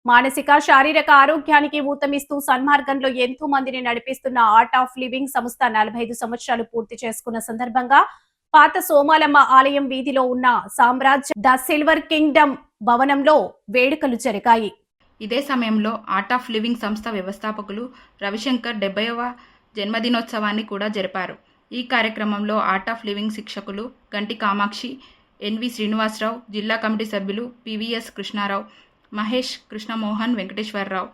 మానసిక శారీరక ఆరోగ్యానికి ఊతమిస్తూ సన్మార్గంలో ఎంతో మందిని నడిపిస్తున్న ఆర్ట్ ఆఫ్ లివింగ్ సంస్థ 45 సంవత్సరాలు పూర్తి చేసుకున్న సందర్భంగా పాత సోమాలమ్మ ఆలయం వీధిలో ఉన్న సామ్రాజ్య ద సిల్వర్ కింగ్డమ్ భవనంలో వేడుకలు జరిగాయి. ఇదే సమయంలో ఆర్ట్ ఆఫ్ లివింగ్ సంస్థ వ్యవస్థాపకులు రవిశంకర్ 70వ జన్మదినోత్సవాన్ని కూడా జరిపారు. ఈ కార్యక్రమంలో ఆర్ట్ ఆఫ్ లివింగ్ శిక్షకులు గంటి కామాక్షి, ఎన్వి శ్రీనివాసరావు, జిల్లా కమిటీ సభ్యులు పివిఎస్ కృష్ణారావు, మహేష్, కృష్ణమోహన్, వెంకటేశ్వరరావు,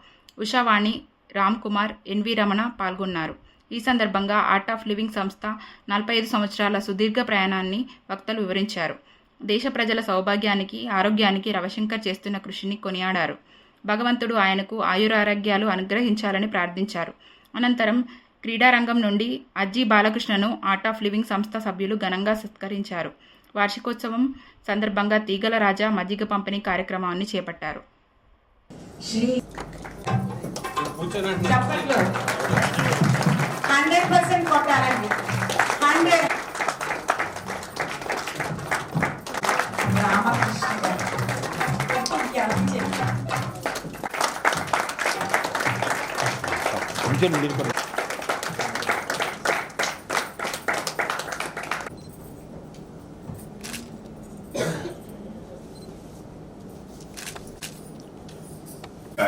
ఉషావాణి, రామ్ కుమార్, ఎన్వి రమణ పాల్గొన్నారు. ఈ సందర్భంగా ఆర్ట్ ఆఫ్ లివింగ్ సంస్థ 45 సంవత్సరాల సుదీర్ఘ ప్రయాణాన్ని వక్తలు వివరించారు. దేశ ప్రజల సౌభాగ్యానికి, ఆరోగ్యానికి రవిశంకర్ చేస్తున్న కృషిని కొనియాడారు. భగవంతుడు ఆయనకు ఆయురారోగ్యాలు అనుగ్రహించాలని ప్రార్థించారు. అనంతరం క్రీడారంగం నుండి అజ్జి బాలకృష్ణను ఆర్ట్ ఆఫ్ లివింగ్ సంస్థ సభ్యులు ఘనంగా సత్కరించారు. వార్షికోత్సవం సందర్భంగా తీగల రాజా మజ్జిగ పంపిణీ కార్యక్రమాన్ని చేపట్టారు.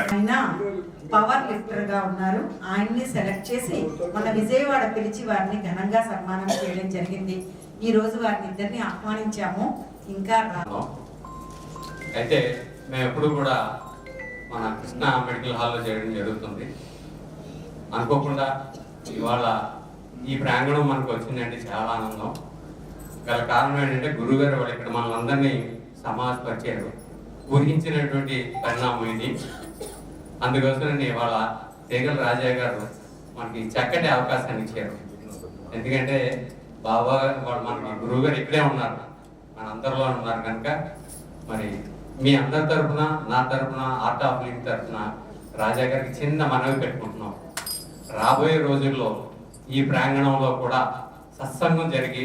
ఆయన పవర్ లిఫ్టర్ గా ఉన్నారు. ఆయన్ని సెలెక్ట్ చేసి మన విజయవాడ పిలిచి వారిని ఘనంగా సన్మానం చేయడం జరిగింది. ఈ రోజు వారిని ఇద్దరిని ఆహ్వానించాము. ఇంకా అయితే మేము ఎప్పుడు కూడా మన కృష్ణ మెడికల్ హాల్లో చేయడం జరుగుతుంది. అనుకోకుండా ఇవాళ ఈ ప్రాంగణం మనకు వచ్చిందంటే చాలా ఆనందం. గల కారణం ఏంటంటే గురువుగారు వాళ్ళు ఇక్కడ మనందరినీ సమాజపరిచారు. ఊహించినటువంటి పరిణామం ఇది. అందుకోసం ఇవాళ తీగల రాజా గారు మనకి చక్కటి అవకాశాన్ని ఇచ్చారు. ఎందుకంటే బాబా వాళ్ళు మనకి గురువు గారు ఇక్కడే ఉన్నారు, మన అందరిలో ఉన్నారు కనుక మరి మీ అందరి తరఫున, నా తరఫున, ఆర్ట్ ఆఫ్ లివింగ్ తరఫున రాజా గారికి చిన్న మనవి పెట్టుకుంటున్నాం. రాబోయే రోజుల్లో ఈ ప్రాంగణంలో కూడా సత్సంగం జరిగి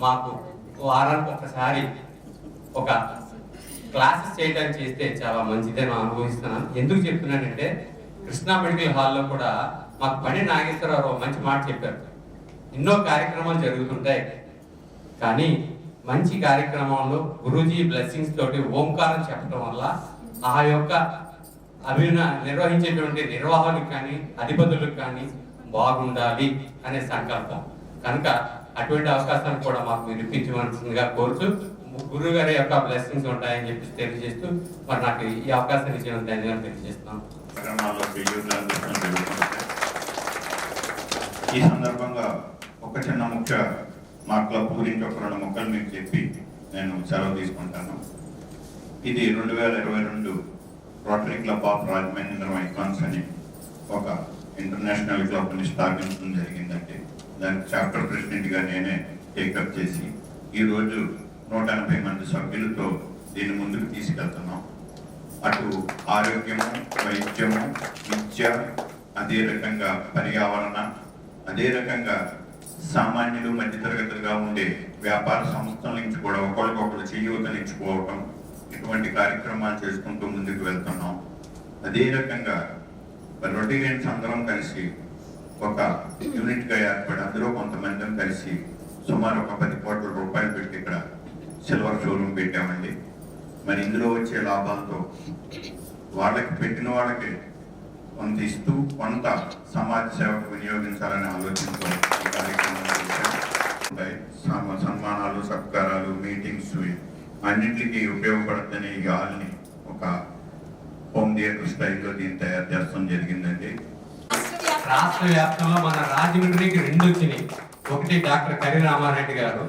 మాకు వారానికి ఒకసారి ఒక క్లాసెస్ చేయడానికి చేస్తే చాలా మంచిదని అనుభవిస్తున్నాను. ఎందుకు చెప్తున్నానంటే కృష్ణా మెడికల్ హాల్లో కూడా మాకు పని నాగేశ్వరరావు మంచి మాట చెప్పారు. ఎన్నో కార్యక్రమాలు జరుగుతుంటాయి, కానీ మంచి కార్యక్రమంలో గురూజీ బ్లెస్సింగ్స్ తోటి ఓంకారం చెప్పడం వల్ల ఆ యొక్క నిర్వహించేటువంటి నిర్వాహకులకు కానీ అధిపతులకు కానీ బాగుండాలి అనే సంకల్పం కనుక అటువంటి అవకాశాన్ని కూడా మాకు మీరు ఇప్పించవలసిందిగా కోరుతూ గురువు గారి యొక్క బ్లెస్సింగ్స్ ఉంటాయని చెప్పి తెలియజేస్తూ మరి నాకు ఈ అవకాశాన్ని ఇచ్చిన ధన్యవాదాలు తెలియజేస్తున్నాను. ఈ సందర్భంగా ఒక చిన్న ముఖ్య మా క్లబ్ గురించి ఒక 2 ముక్కలు మీకు చెప్పి నేను సెలవు తీసుకుంటాను. ఇది 2022 rotary club of Rajamahendram icons అని ఒక ఇంటర్నేషనల్ క్లబ్ని స్థాపించడం జరిగిందండి. దానికి చాప్టర్ ప్రెసిడెంట్గా నేనే టేకప్ చేసి ఈరోజు 180 మంది సభ్యులతో దీన్ని ముందుకు తీసుకెళ్తున్నాం. అటు ఆరోగ్యము, వైద్యము, విద్య, అదే రకంగా పర్యావరణ, అదే రకంగా సామాన్యులు, మధ్యతరగతులుగా ఉండే వ్యాపార సంస్థల నుంచి కూడా ఒకరికొకరు చేయూతనిచ్చుకోవటం, ఇటువంటి కార్యక్రమాలు చేసుకుంటూ ముందుకు వెళ్తున్నాం. అదే రకంగా రొటీరియన్స్ అందరం కలిసి ఒక యూనిట్గా ఏర్పడి అందులో కొంతమందిని కలిసి సుమారు ఒక 10 కోట్ల రూపాయలు పెట్టి ఇక్కడ సిల్వర్ షోరూమ్ పెట్టామండి. మరి ఇందులో వచ్చే లాభాలతో వాళ్ళకి పెట్టిన వాళ్ళకి కొంత ఇస్తూ కొంత సమాజ సేవకు వినియోగించాలనే ఆలోచనతో ఈ కార్యక్రమాలు సన్మానాలు, సత్కారాలు, మీటింగ్స్ అన్నింటికి ఉపయోగపడుతున్న ఈ హాల్ని ఒక హోమ్ థియేటర్ స్టైల్లో దీన్ని తయారు చేస్తాం జరిగిందండి. రాష్ట్ర వ్యాప్తంలో మన రాజమండ్రికి 2 వచ్చినాయి. ఒకటి డాక్టర్ కరి రామారెడ్డి గారు,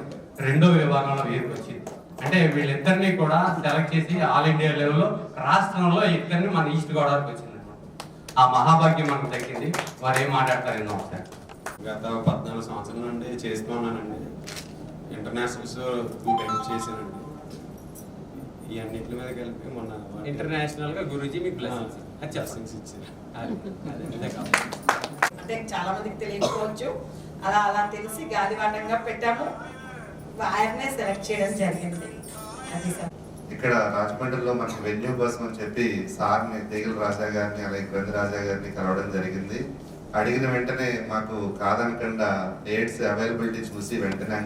2వ విభాగంలో వీరికి వచ్చింది. అంటే వీళ్ళిద్దరినీ కూడా సెలెక్ట్ చేసి ఆల్ ఇండియా లెవెల్లో రాష్ట్రంలో ఇద్దరిని మన ఈస్ట్ గోదావరికి వచ్చింది అనమాట. ఆ మహాభాగ్యం మనకు తగ్గింది. వారు ఏం మాట్లాడతారు ఒకసారి. గత 14 సంవత్సరాల నుండి చేస్తూ ఉన్నానండి. ఇంటర్నేషనల్స్ హెల్ప్ చేశానండి. ఈ అన్నింటి మీద కలిపి మొన్న ఇంటర్నేషనల్ గా గురూజీ మీకు బ్లెస్సింగ్స్ ఇచ్చారు. అంటే చాలా మందికి తెలియకపోవచ్చు, అలా తెలిసి గాలివాటంగా పెట్టాము. ఆయన్నే సెలెక్ట్ చేయడం జరిగింది. అది సార్ ఇక్కడ రాజమండ్రిలో మనకి వెన్యూ కోసం అని చెప్పి సార్ని తీగల రాజా గారిని అలాగే గ్రంథి రాజా గారిని కలవడం జరిగింది. అడిగిన వెంటనే మాకు కాదనకుండా డేట్స్ అవైలబిలిటీ చూసి వెంటనే